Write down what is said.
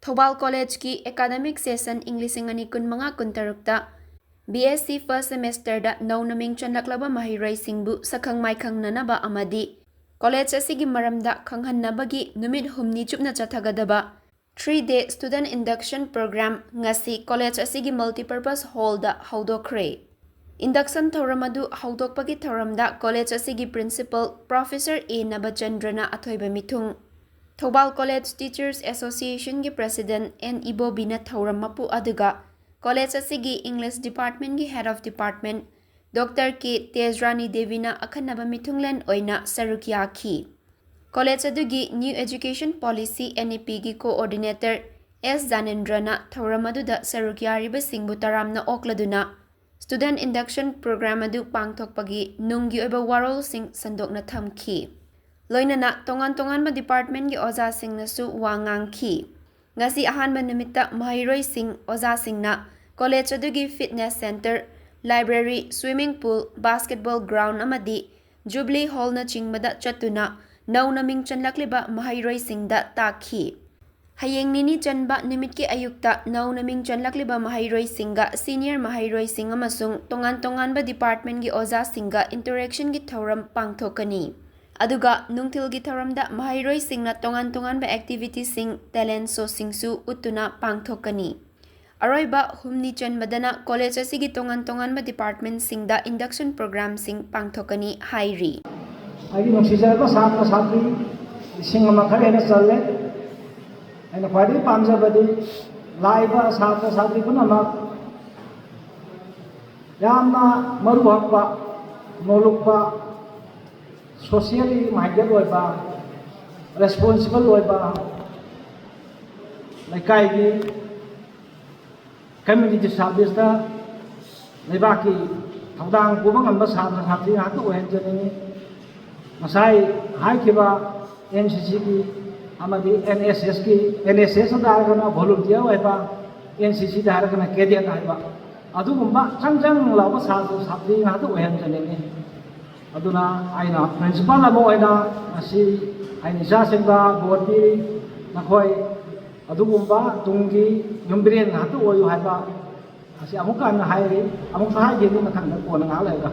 Thoubal College ki academic session English ani kun manga kun tarukta BSc first semester da nau naming chanlaklaba mahirai singbu sakhang mai khangnanaba amadi college asigi maramda khanghanabagi numit humni chupna Chatthagadaba 3-day student induction program ngasi college asigi multipurpose hall da Houdokkhre induction thoramadu Houdokpagi thoramda college asigi principal Professor A Nabachandrana athoiba mithung Thoubal College Teachers Association gi President N Ibobina Thoram mapu aduga College asigi English Department gi Head of Department Dr. K. Tezrani Devina akhanaba mithunglen oina sarukya khi College adugi New Education Policy NEP gi Coordinator S. Zanendrana Thoramadu da sarukya riba singbu taramna okladuna Student Induction Program adu pangthokpagi nunggi oiba warol sing sandokna thamki Loinana tongan ba department gi oza sing nasu wangang khi ngasi ahanba nimitta mahairoi sing oza singna college adugi fitness center library swimming pool basketball ground amadi jubilee hall na chingbada chatuna nauna ming chanlakliba mahairoi singda takhi hayeng nini chanba nimit ki ayukta nauna ming chanlakliba mahairoi singa senior mahairoi sing amasung tongan ba department gi oza singa interaction gi thoram pangthokani aduga nungthilgi thoramda mahairoi singna tongan ba activity sing talent show singsu utuna pangthokani aroiba humni chanbadana college asigi tongan ba department singda induction program sing pangthokani hairi agi nungsijaba satra satri singama khare challe aina khwadi pamjabadi laiba satra satri punama yamna maru hakpa nolukpa socially minded oiba responsible oiba laikai gi community service da leibaki thawdang pubang amba satra satri hatu ohenjani masai haikiba NCC ki amadi NSS ki NSS da haragana volunteer oiba NCC da haragana cadet oiba adugumba changjang lawa satra satri hatu ohenjani aduna aina principal amo aina asi aina jasenga bodi nakhoi adugumba tungi yumbren hatu oyu haiba asi amukan hai amuk hai genu na khang ko na ngala ga